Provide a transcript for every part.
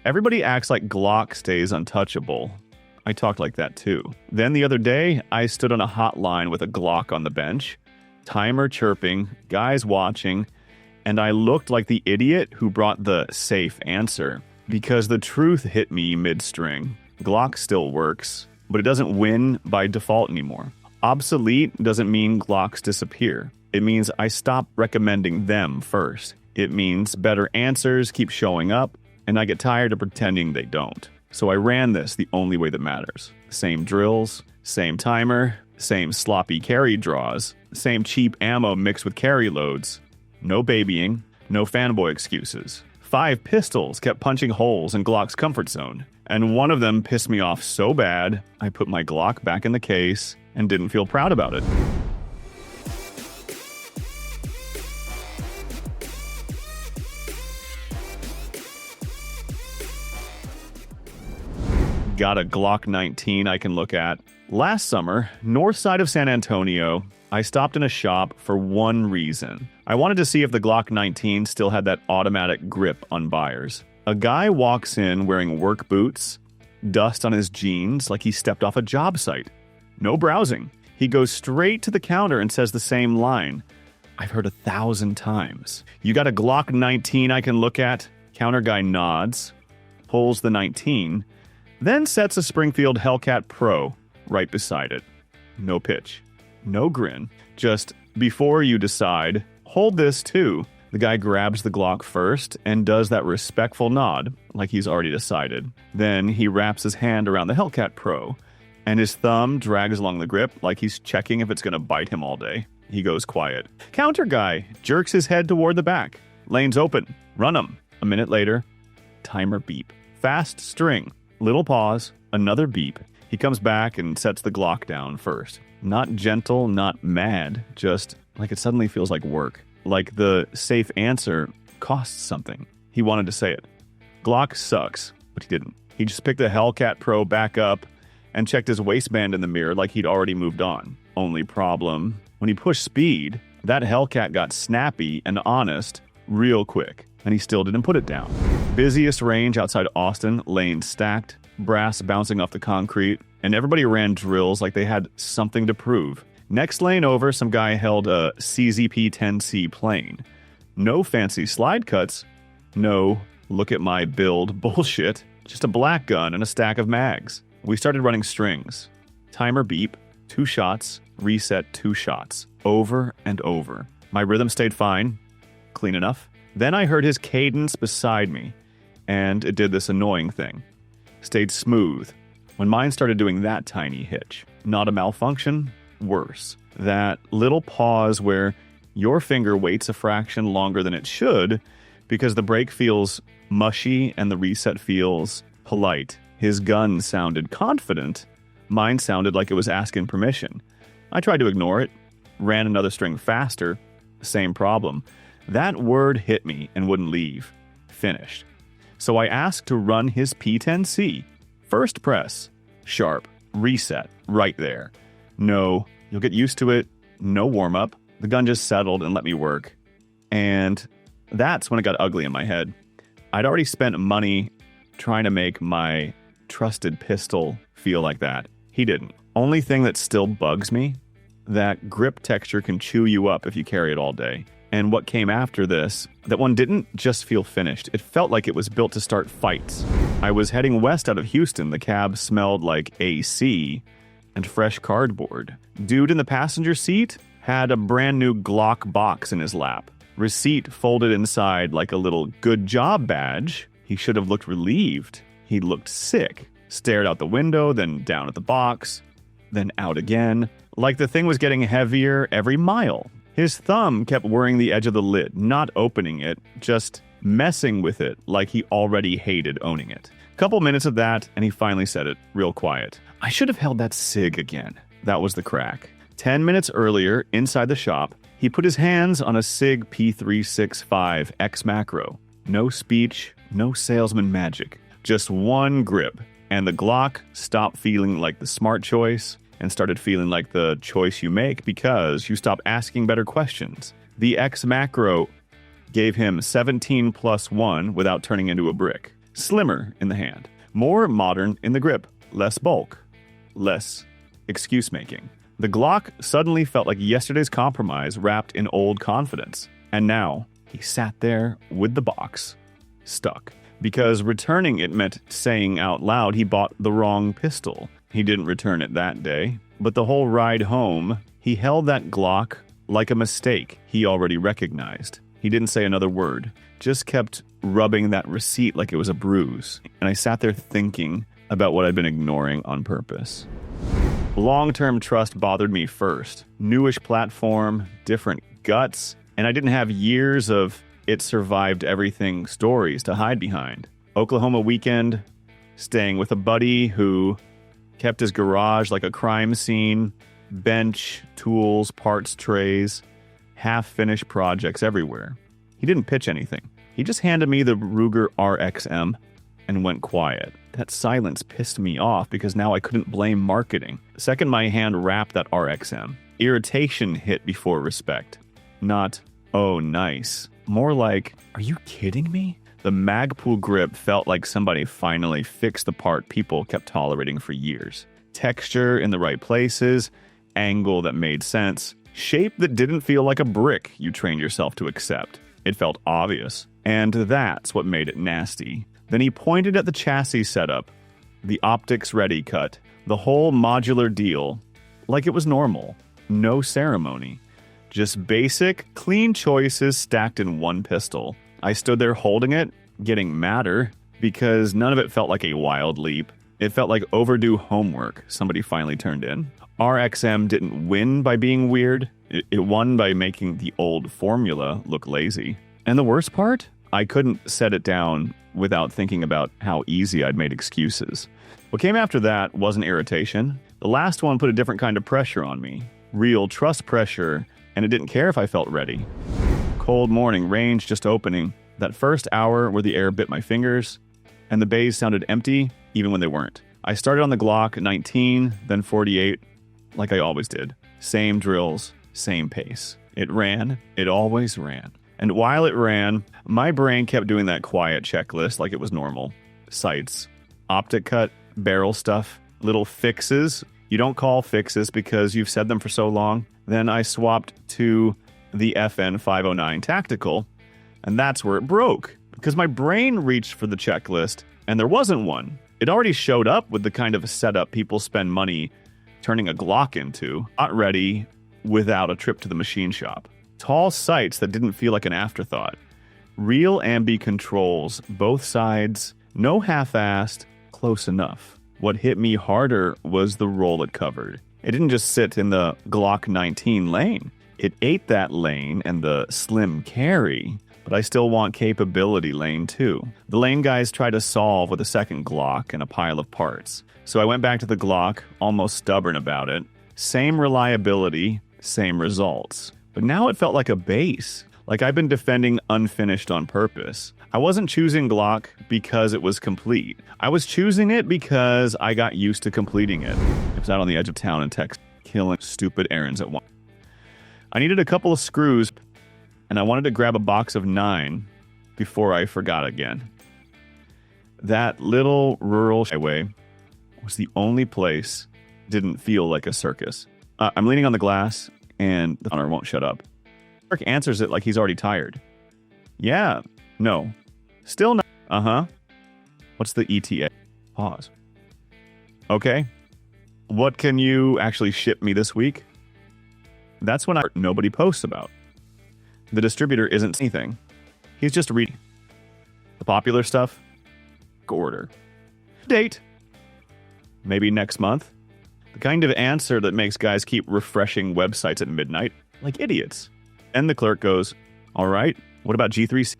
Everybody acts like Glock stays untouchable. I talked like that too. Then the other day, I stood on a hotline with a Glock on the bench, timer chirping, guys watching, and I looked like the idiot who brought the safe answer because the truth hit me mid-string. Glock still works, but it doesn't win by default anymore. Obsolete doesn't mean Glocks disappear. It means I stop recommending them first. It means better answers keep showing up, and I get tired of pretending they don't. So I ran this the only way that matters. Same drills, same timer, same sloppy carry draws, same cheap ammo mixed with carry loads. No babying, no fanboy excuses. 5 pistols kept punching holes in Glock's comfort zone, and one of them pissed me off so bad, I put my Glock back in the case and didn't feel proud about it. Got a Glock 19 I can look at. Last summer, north side of San Antonio, I stopped in a shop for one reason. I wanted to see if the Glock 19 still had that automatic grip on buyers. A guy walks in wearing work boots, dust on his jeans like he stepped off a job site. No browsing. He goes straight to the counter and says the same line. I've heard 1,000 times. You got a Glock 19 I can look at? Counter guy nods, pulls the 19, then sets a Springfield Hellcat Pro right beside it. No pitch. No grin. Just, before you decide, hold this too. The guy grabs the Glock first and does that respectful nod, like he's already decided. Then he wraps his hand around the Hellcat Pro, and his thumb drags along the grip like he's checking if it's going to bite him all day. He goes quiet. Counter guy jerks his head toward the back. Lane's open. Run 'em. A minute later, timer beep. Fast string. Little pause. Another beep. He comes back and sets the Glock down first. Not gentle, not mad, just like it suddenly feels like work. Like the safe answer costs something. He wanted to say it. Glock sucks, but he didn't. He just picked the Hellcat Pro back up and checked his waistband in the mirror like he'd already moved on. Only problem, when he pushed speed, that Hellcat got snappy and honest real quick, and he still didn't put it down. Busiest range outside Austin, lanes stacked, brass bouncing off the concrete, and everybody ran drills like they had something to prove. Next lane over, some guy held a CZP-10C plane. No fancy slide cuts. No, look at my build bullshit. Just a black gun and a stack of mags. We started running strings. Timer beep, 2 shots, reset 2 shots. Over and over. My rhythm stayed fine. Clean enough. Then I heard his cadence beside me, and it did this annoying thing. Stayed smooth. When mine started doing that tiny hitch. Not a malfunction, worse. That little pause where your finger waits a fraction longer than it should because the break feels mushy and the reset feels polite. His gun sounded confident. Mine sounded like it was asking permission. I tried to ignore it. Ran another string faster. Same problem. That word hit me and wouldn't leave. Finished. So I asked to run his P10C. First press. Sharp. Reset. Right there. No. You'll get used to it. No warm-up. The gun just settled and let me work. And that's when it got ugly in my head. I'd already spent money trying to make my trusted pistol feel like that. He didn't. Only thing that still bugs me, that grip texture can chew you up if you carry it all day. And what came after this, that one didn't just feel finished. It felt like it was built to start fights. I was heading west out of Houston. The cab smelled like AC and fresh cardboard. Dude in the passenger seat had a brand new Glock box in his lap. Receipt folded inside like a little good job badge. He should have looked relieved. He looked sick. Stared out the window, then down at the box, then out again. Like the thing was getting heavier every mile. His thumb kept worrying the edge of the lid, not opening it, just messing with it like he already hated owning it. Couple minutes of that, and he finally said it, real quiet. I should have held that cig again. That was the crack. 10 minutes earlier, inside the shop, he put his hands on a SIG P365 X Macro. No speech, no salesman magic. Just one grip. And the Glock stopped feeling like the smart choice and started feeling like the choice you make because you stop asking better questions. The X Macro gave him 17+1 without turning into a brick. slimmer in the hand, more modern in the grip, less bulk, less excuse-making. The Glock suddenly felt like yesterday's compromise wrapped in old confidence. And now, he sat there with the box, stuck. Because returning it meant saying out loud he bought the wrong pistol. He didn't return it that day, but the whole ride home, he held that Glock like a mistake he already recognized. He didn't say another word, just kept rubbing that receipt like it was a bruise. And I sat there thinking about what I'd been ignoring on purpose. Long-term trust bothered me first. Newish platform, different guts, and I didn't have years of it survived everything stories to hide behind. Oklahoma weekend, staying with a buddy who kept his garage like a crime scene, bench, tools, parts trays, half-finished projects everywhere. He didn't pitch anything. He just handed me the Ruger RXM and went quiet. That silence pissed me off because now I couldn't blame marketing. The second my hand wrapped that RXM, irritation hit before respect. Not, oh, nice. More like, are you kidding me? The Magpul grip felt like somebody finally fixed the part people kept tolerating for years. Texture in the right places, angle that made sense, shape that didn't feel like a brick you trained yourself to accept. It felt obvious, and that's what made it nasty. Then he pointed at the chassis setup, the optics ready cut, the whole modular deal, like it was normal. No ceremony. Just basic, clean choices stacked in one pistol. I stood there holding it, getting madder, because none of it felt like a wild leap. It felt like overdue homework somebody finally turned in. RXM didn't win by being weird. It won by making the old formula look lazy. And the worst part? I couldn't set it down without thinking about how easy I'd made excuses. What came after that wasn't irritation. The last one put a different kind of pressure on me. Real trust pressure, and it didn't care if I felt ready. Cold morning, range just opening. That first hour where the air bit my fingers, and the bays sounded empty even when they weren't. I started on the Glock 19, then 48, like I always did. Same drills, same pace. It ran, it always ran. And while it ran, my brain kept doing that quiet checklist like it was normal. Sights, optic cut, barrel stuff, little fixes. You don't call fixes because you've said them for so long. Then I swapped to the FN 509 Tactical, and that's where it broke. Because my brain reached for the checklist, and there wasn't one. It already showed up with the kind of setup people spend money turning a Glock into, not ready without a trip to the machine shop. Tall sights that didn't feel like an afterthought. Real ambi controls, both sides, no half-assed, close enough. What hit me harder was the role it covered. It didn't just sit in the Glock 19 lane. It ate that lane and the slim carry, but I still want capability lane too. The lane guys try to solve with a second Glock and a pile of parts. So I went back to the Glock, almost stubborn about it. Same reliability, same results. But now it felt like a base, like I've been defending unfinished on purpose. I wasn't choosing Glock because it was complete. I was choosing it because I got used to completing it. I was out on the edge of town in Texas, killing stupid errands at once. I needed a couple of screws, and I wanted to grab a box of 9 before I forgot again. That little rural highway was the only place that didn't feel like a circus. I'm leaning on the glass, and the owner won't shut up. Mark answers it like he's already tired. Yeah, no, still not. Uh-huh. What's the ETA? Pause. Okay. What can you actually ship me this week? That's when nobody posts about. The distributor isn't anything. He's just reading. The popular stuff? Order. Date? Maybe next month? The kind of answer that makes guys keep refreshing websites at midnight, like idiots. And the clerk goes, all right, what about G3C?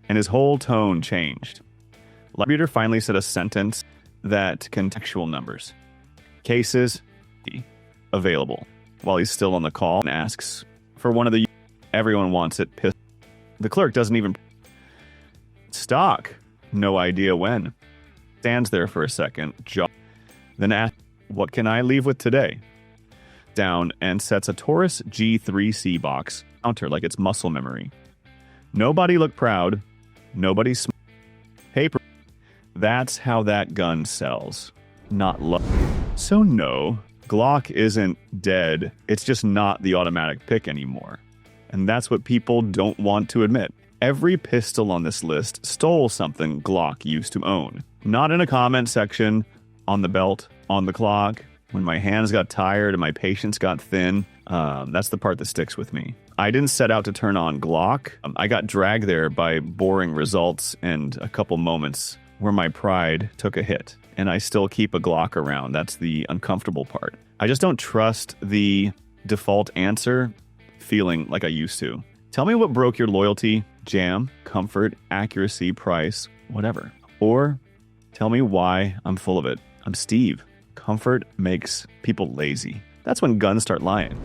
And his whole tone changed. The distributor finally said a sentence that contextual numbers. Cases available. While he's still on the call and asks for one of the everyone wants it. The clerk doesn't even stock. No idea when. Stands there for a second, then asks, what can I leave with today? Down and sets a Taurus G3C box counter like it's muscle memory. Nobody looked proud. Nobody paper That's how that gun sells, not luck. So no, Glock isn't dead. It's just not the automatic pick anymore. And that's what people don't want to admit. Every pistol on this list stole something Glock used to own. Not in a comment section, on the belt, on the clock, when my hands got tired and my patience got thin. That's the part that sticks with me. I didn't set out to turn on Glock. I got dragged there by boring results and a couple moments where my pride took a hit. And I still keep a Glock around. That's the uncomfortable part. I just don't trust the default answer feeling like I used to. Tell me what broke your loyalty, jam, comfort, accuracy, price, whatever. Or tell me why I'm full of it. I'm Steve. Comfort makes people lazy. That's when guns start lying.